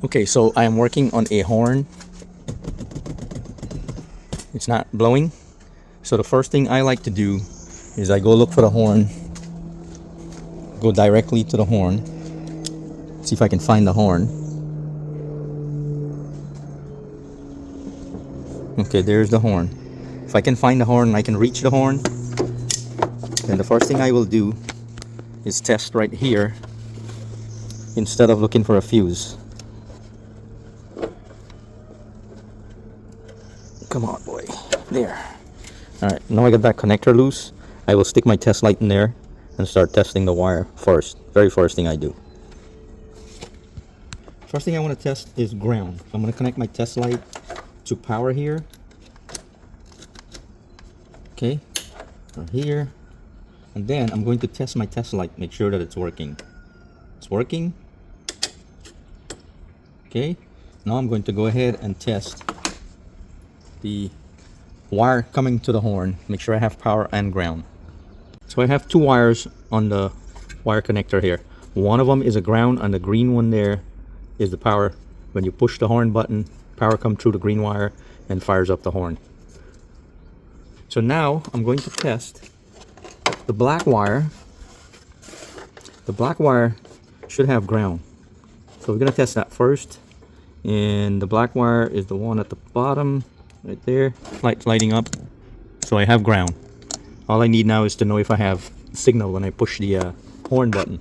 Okay, so I am working on a horn. It's not blowing. So the first thing I like to do is I go look for the horn, go directly to the horn, see if I can find the horn. Okay, there's the horn. If I can find the horn and I can reach the horn, then the first thing I will do is test right here instead of looking for a fuse. Come on, boy. There. Alright, now I got that connector loose. I will stick my test light in there and start testing the wire first. Very first thing I do. First thing I want to test is ground. I'm going to connect my test light to power here. Okay, or here. And then I'm going to test my test light, make sure that it's working. It's working. Okay, now I'm going to go ahead and test the wire coming to the horn, make sure I have power and ground. So I have two wires on the wire connector here. One of them is a ground and the green one there is the power. When you push the horn button, power comes through the green wire and fires up the horn. So now I'm going to test the black wire. The black wire should have ground. So we're going to test that first. And the black wire is the one at the bottom right there. Light's lighting up. So I have ground. All I need now is to know if I have signal when I push the horn button.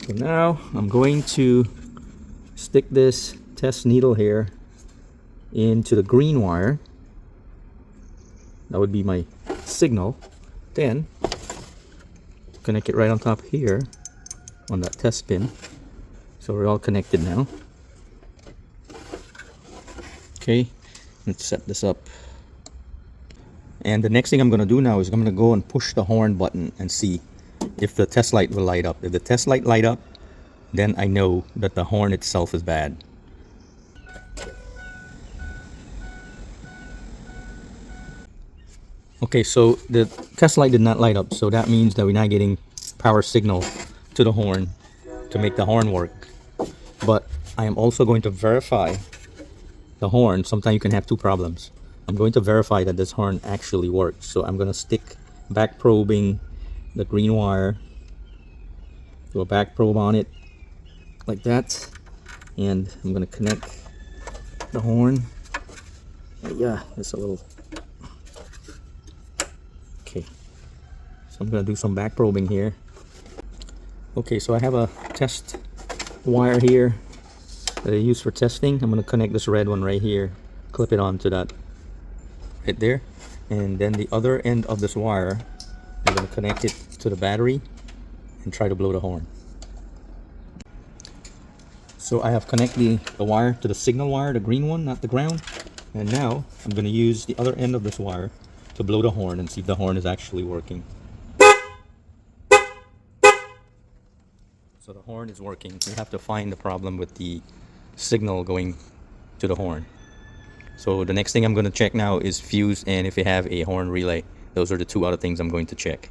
So now I'm going to stick this test needle here into the green wire. That would be my signal. Then connect it right on top here on that test pin. So we're all connected now. Okay, let's set this up. And the next thing I'm going to do now is I'm going to go and push the horn button and see if the test light will light up. If the test light light up, then I know that the horn itself is bad. Okay, so the test light did not light up, so that means that we're not getting power signal to the horn to make the horn work. But I am also going to verify the horn. Sometimes you can have two problems. I'm going to verify that this horn actually works. So I'm going to stick back probing the green wire, do a back probe on it like that, and I'm going to connect the horn. Yeah, it's a little. Okay, so I'm going to do some back probing here. Okay, so I have a test wire here that I use for testing. I'm going to connect this red one right here, clip it onto that right there, and then the other end of this wire I'm going to connect it to the battery and try to blow the horn. So I have connected the wire to the signal wire, the green one, not the ground, and now I'm going to use the other end of this wire to blow the horn and see if the horn is actually working. So the horn is working. We have to find the problem with the signal going to the horn. So the next thing I'm going to check now is fuse and if we have a horn relay. Those are the two other things I'm going to check.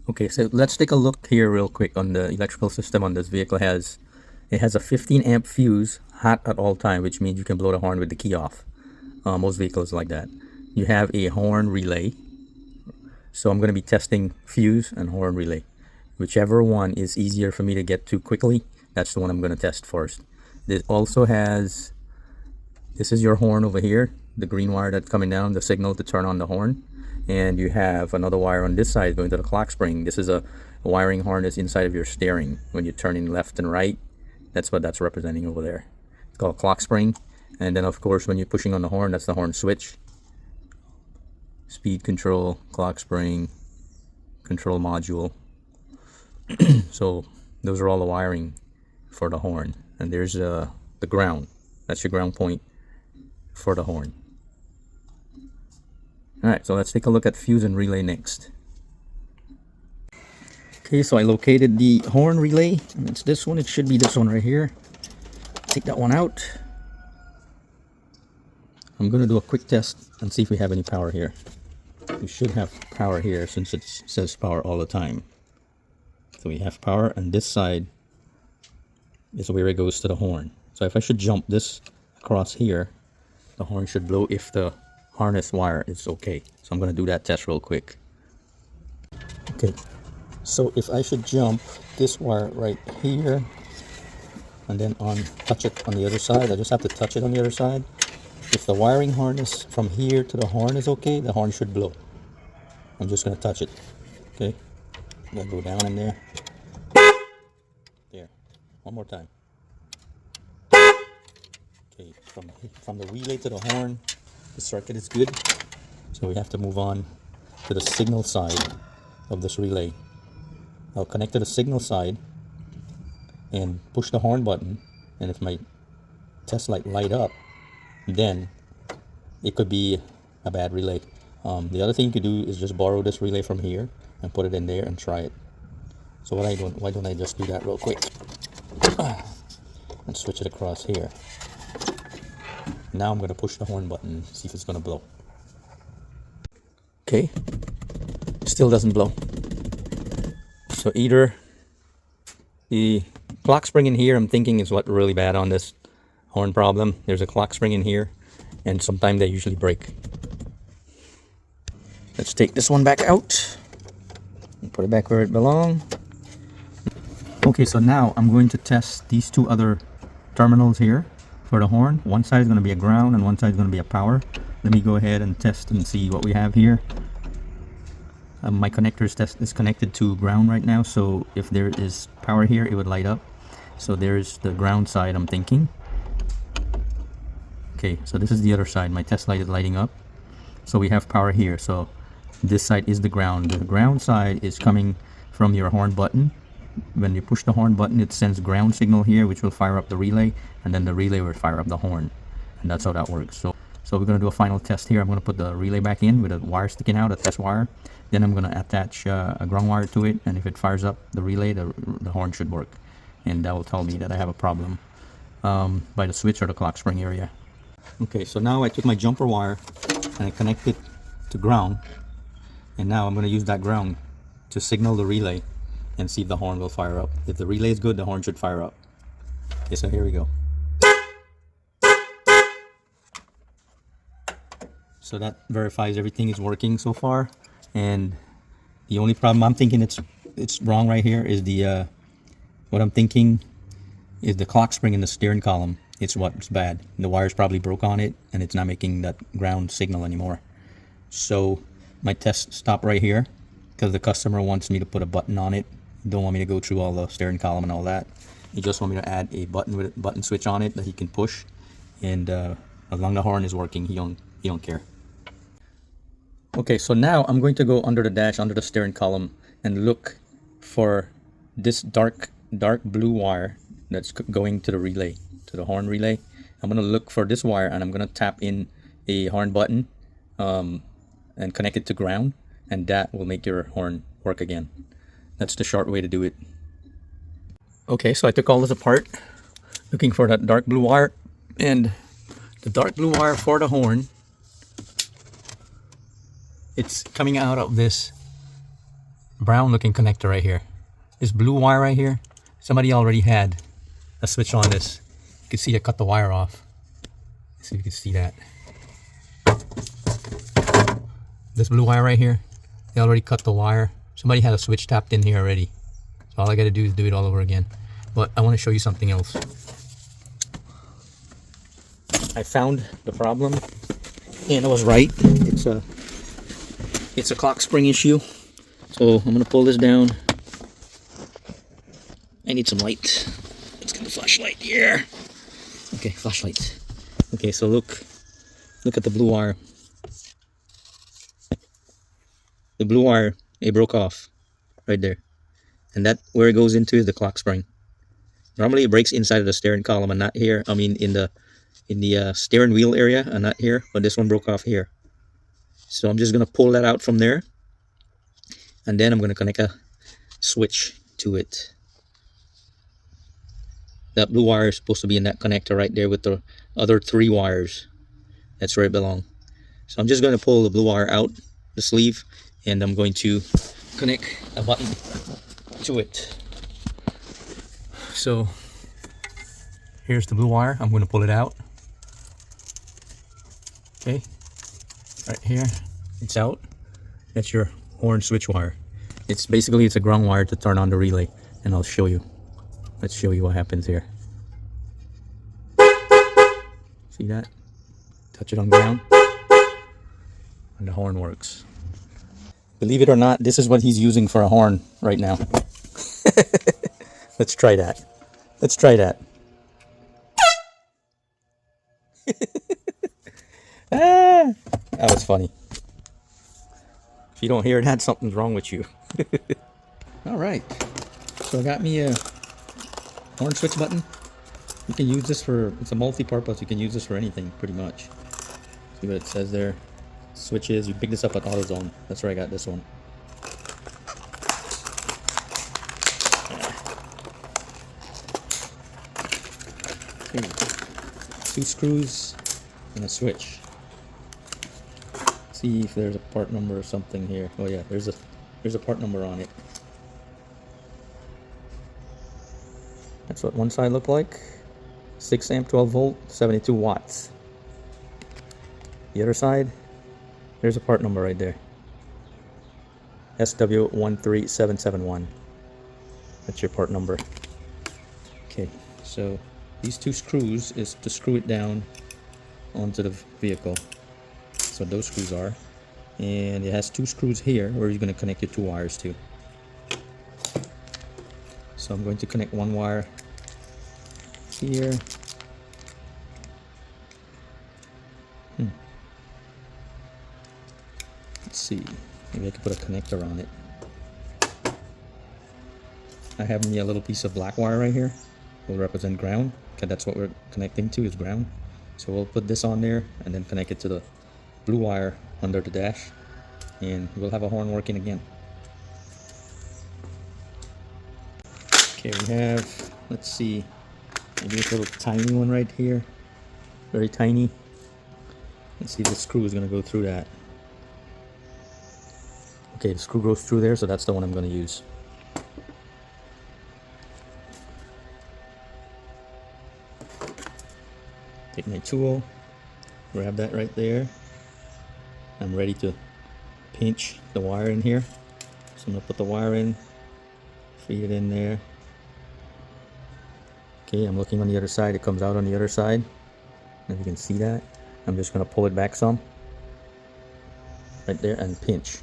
Okay, so let's take a look here real quick on the electrical system on this vehicle. It has a 15 amp fuse, hot at all time, which means you can blow the horn with the key off. Most vehicles like that. You have a horn relay. So I'm going to be testing fuse and horn relay. Whichever one is easier for me to get to quickly, that's the one I'm going to test first. This also has, this is your horn over here, the green wire that's coming down, the signal to turn on the horn. And you have another wire on this side going to the clock spring. This is a wiring harness inside of your steering. When you're turning left and right, that's what that's representing over there. It's called clock spring. And then of course when you're pushing on the horn, that's the horn switch. Speed control, clock spring, control module. So those are all the wiring for the horn. And there's the ground. That's your ground point for the horn. Alright, so let's take a look at fuse and relay next. Okay, so I located the horn relay, and it's this one. It should be this one right here. Take that one out. I'm going to do a quick test and see if we have any power here. We should have power here since it says power all the time. So we have power, and this side is where it goes to the horn. So if I should jump this across here, the horn should blow if the harness wire is okay. So I'm going to do that test real quick. Okay, so if I should jump this wire right here and then touch it on the other side, I just have to touch it on the other side. If the wiring harness from here to the horn is okay, the horn should blow. I'm just going to touch it. Okay, I'm going to go down in there. There, one more time. Okay, from the relay to the horn, the circuit is good. So we have to move on to the signal side of this relay. I'll connect to the signal side and push the horn button, and if my test light light up, then it could be a bad relay. The other thing you could do is just borrow this relay from here and put it in there and try it. So why don't I just do that real quick and switch it across here. Now I'm going to push the horn button and see if it's going to blow. Okay, still doesn't blow. So either the clock spring in here, I'm thinking, is what really bad on this horn problem. There's a clock spring in here, and sometimes they usually break. Let's take this one back out and put it back where it belongs. Okay, so now I'm going to test these two other terminals here for the horn. One side is going to be a ground and one side is going to be a power. Let me go ahead and test and see what we have here. My connector is connected to ground right now, so if there is power here, it would light up. So there's the ground side, I'm thinking. Okay, so this is the other side. My test light is lighting up. So we have power here. So this side is the ground. The ground side is coming from your horn button. When you push the horn button, it sends ground signal here, which will fire up the relay, and then the relay will fire up the horn. And that's how that works. So we're going to do a final test here. I'm going to put the relay back in with a wire sticking out, a test wire. Then I'm going to attach a ground wire to it, and if it fires up the relay, the horn should work. And that will tell me that I have a problem by the switch or the clock spring area. Okay, so now I took my jumper wire and I connect it to ground. And now I'm going to use that ground to signal the relay and see if the horn will fire up. If the relay is good, the horn should fire up. Okay, so here we go. So that verifies everything is working so far. And the only problem I'm thinking it's wrong right here is what I'm thinking is the clock spring in the steering column. It's what's bad. The wires probably broke on it and it's not making that ground signal anymore. So my test stopped right here because the customer wants me to put a button on it. Don't want me to go through all the steering column and all that. He just want me to add a button with a button switch on it that he can push, and as long as the horn is working, he don't care. Okay, so now I'm going to go under the dash, under the steering column, and look for this dark blue wire that's going to the relay, to the horn relay. I'm going to look for this wire and I'm going to tap in a horn button and connect it to ground, and that will make your horn work again. That's the short way to do it. Okay, so I took all this apart looking for that dark blue wire, and the dark blue wire for the horn, it's coming out of this brown looking connector right here. This blue wire right here, somebody already had a switch on this. You can see I cut the wire off. Let's see if you can see that. This blue wire right here, they already cut the wire. Somebody had a switch tapped in here already. So all I gotta do is do it all over again. But I want to show you something else. I found the problem and I was right. It's a clock spring issue. So I'm gonna pull this down. I need some light. Let's get the flashlight here. Okay, flashlight. Okay, so look at the blue wire. The blue wire, it broke off right there. And that, where it goes into, is the clock spring. Normally it breaks inside of the steering column and not here. I mean in the steering wheel area and not here, but this one broke off here. So I'm just gonna pull that out from there, and then I'm gonna connect a switch to it. That blue wire is supposed to be in that connector right there with the other 3 wires. That's where it belongs. So I'm just gonna pull the blue wire out the sleeve, and I'm going to connect a button to it. So Here's the blue wire. I'm going to pull it out. Okay, right here, it's out. That's your horn switch wire. It's basically, it's a ground wire to turn on the relay, and I'll show you. Let's show you what happens here. See that? Touch it on ground, and the horn works. Believe it or not, this is what he's using for a horn right now. Let's try that. Let's try that. Ah, that was funny. If you don't hear that, something's wrong with you. All right. So I got me a horn switch button. You can use this for, it's a multi-purpose. You can use this for anything, pretty much. See what it says there? Switches. You pick this up at AutoZone. That's where I got this one. Okay. 2 screws and a switch. See if there's a part number or something here. Oh yeah, there's a part number on it. That's what one side looked like. 6 amp, 12 volt, 72 watts. The other side, there's a part number right there. SW13771. That's your part number. Okay, so these 2 screws is to screw it down onto the vehicle. So those screws are. And it has 2 screws here where you're going to connect your 2 wires to. So I'm going to connect one wire here. Let's see, maybe I could put a connector on it. I have me a little piece of black wire right here. Will represent ground. Okay, that's what we're connecting to, is ground. So we'll put this on there and then connect it to the blue wire under the dash, and we'll have a horn working again. Okay, we have, let's see, maybe this little tiny one right here, very tiny. Let's see if the screw is going to go through that. Okay, the screw goes through there, so that's the one I'm going to use. Take my tool, grab that right there. I'm ready to pinch the wire in here. So I'm going to put the wire in, feed it in there. Okay, I'm looking on the other side. It comes out on the other side. If you can see that, I'm just going to pull it back some. Right there, and pinch.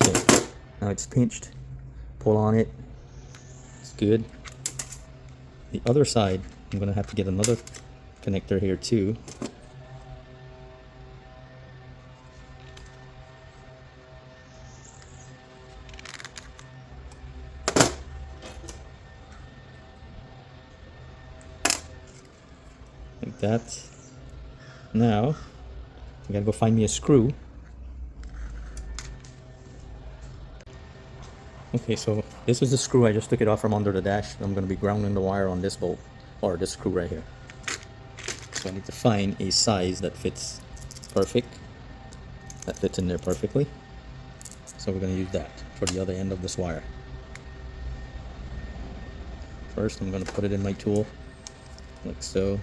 Okay, now it's pinched. Pull on it. It's good. The other side, I'm going to have to get another connector here too. Like that. Now, I gotta go find me a screw. Okay, so this is the screw. I just took it off from under the dash. I'm going to be grounding the wire on this bolt, or this screw right here. So I need to find a size that fits perfect, that fits in there perfectly. So we're going to use that for the other end of this wire. First, I'm going to put it in my tool, like so.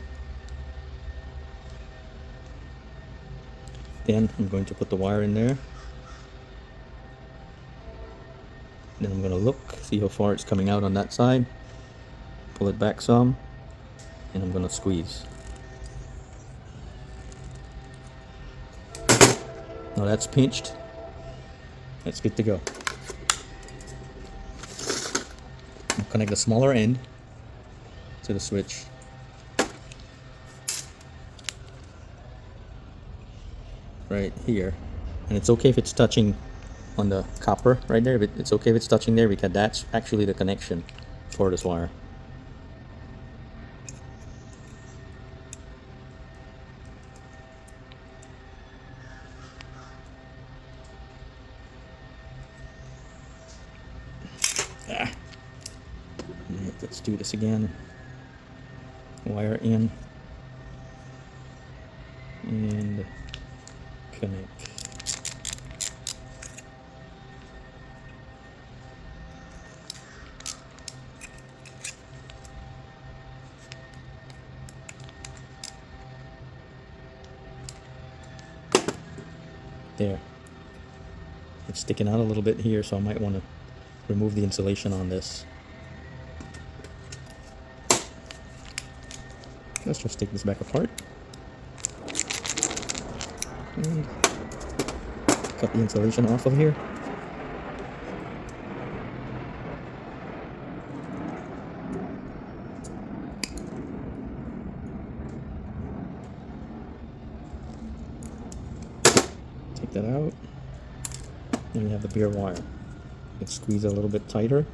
Then I'm going to put the wire in there. Then I'm going to look, see how far it's coming out on that side. Pull it back some, and I'm going to squeeze. Now that's pinched. That's good to go. I'll connect the smaller end to the switch. Right here. And it's okay if it's touching on the copper right there, but it's okay if it's touching there because that's actually the connection for this wire. Right, let's do this again. Wire in and connect. there. It's sticking out a little bit here, so I might want to remove the insulation on this. Let's just take this back apart and cut the insulation off of here. Take that out. And we have the bare wire. Let's squeeze it a little bit tighter.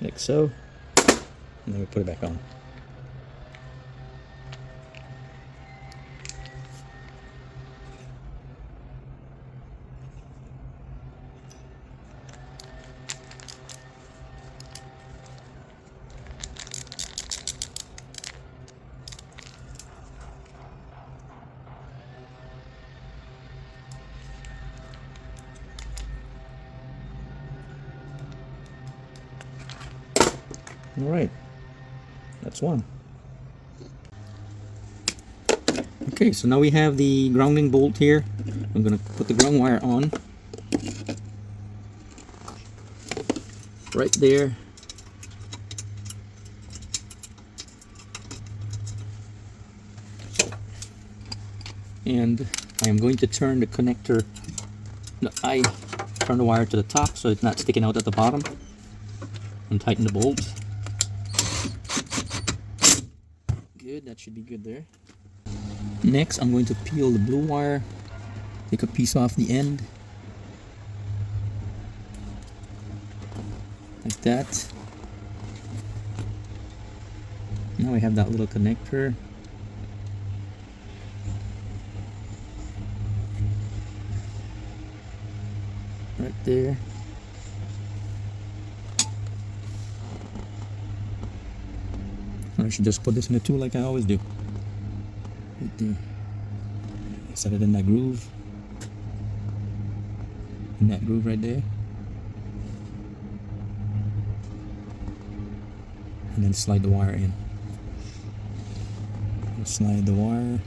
Like so. And then we put it back on. All right, that's one. Okay, so now we have the grounding bolt here. I'm gonna put the ground wire on right there. And I am going to turn the connector, I turn the wire to the top so it's not sticking out at the bottom, and tighten the bolt. Good, that should be good there. Next, I'm going to peel the blue wire, take a piece off the end, like that. Now we have that little connector. Right there. I should just put this in a tool like I always do. Right there. Set it in that groove. In that groove right there. And then slide the wire in. Slide the wire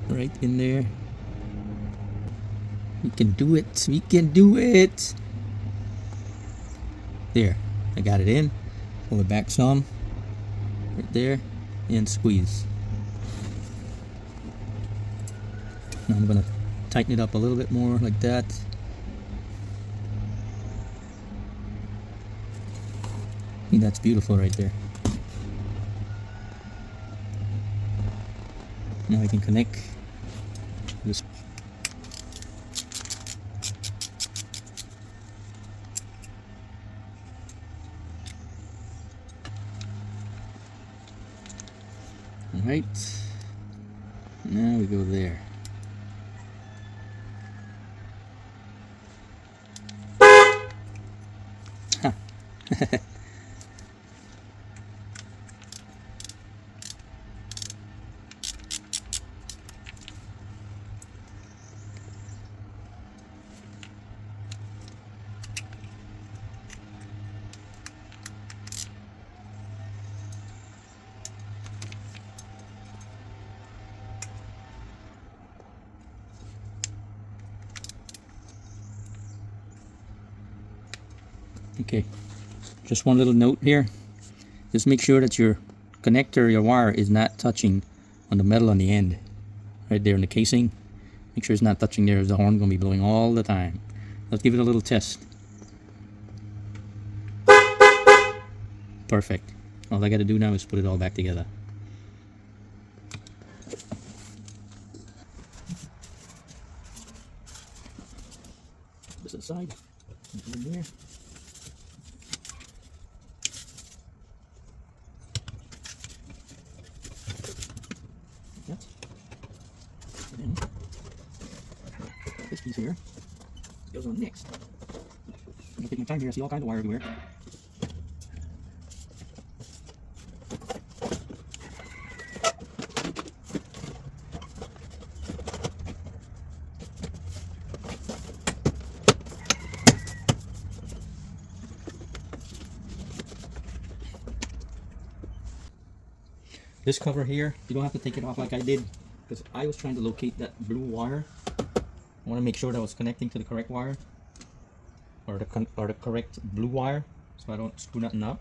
right in there. We can do it. We can do it. There. I got it in. Pull it back some. Right there. And squeeze. Now I'm going to tighten it up a little bit more like that. I think that's beautiful right there. Now I can connect this. Alright, now we go there. Huh. Okay, just one little note here. Just make sure that your connector, your wire, is not touching on the metal on the end. Right there in the casing. Make sure it's not touching there, as the horn's going to be blowing all the time. Let's give it a little test. Perfect. All I got to do now is put it all back together. This aside. In there. And then this piece here goes on next. I'm gonna take my time here. I see all kinds of wire everywhere. This cover here, you don't have to take it off like I did, because I was trying to locate that blue wire. I want to make sure that I was connecting to the correct wire, or the correct blue wire, so I don't screw nothing up.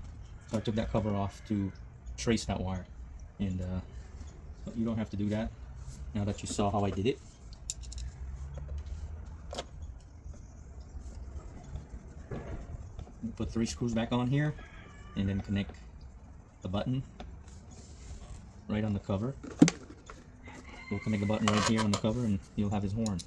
So I took that cover off to trace that wire, and but you don't have to do that now that you saw how I did it. Put 3 screws back on here, and then connect the button right on the cover. We'll connect the button right here on the cover, and you'll have his horn.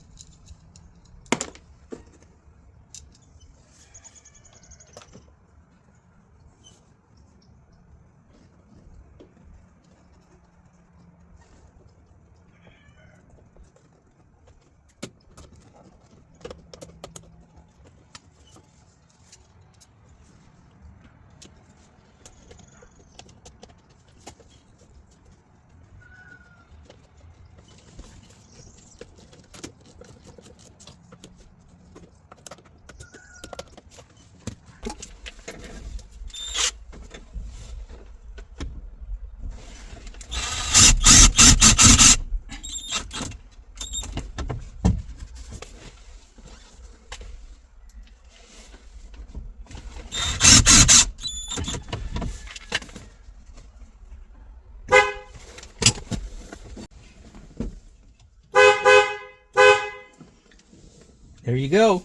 There you go.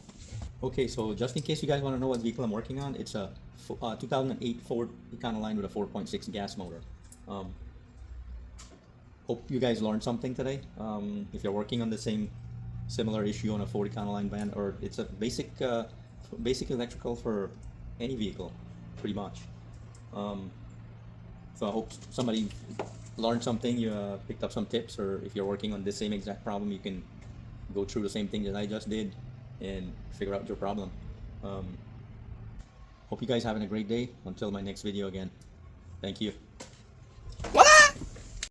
Okay, so just in case you guys want to know what vehicle I'm working on, it's a 2008 Ford Econoline with a 4.6 gas motor. Hope you guys learned something today. If you're working on the similar issue on a Ford Econoline van, or it's a basic electrical for any vehicle, pretty much. So I hope somebody learned something, you picked up some tips, or if you're working on the same exact problem, you can go through the same thing that I just did and figure out your problem. Hope you guys having a great day. Until my next video again. Thank you.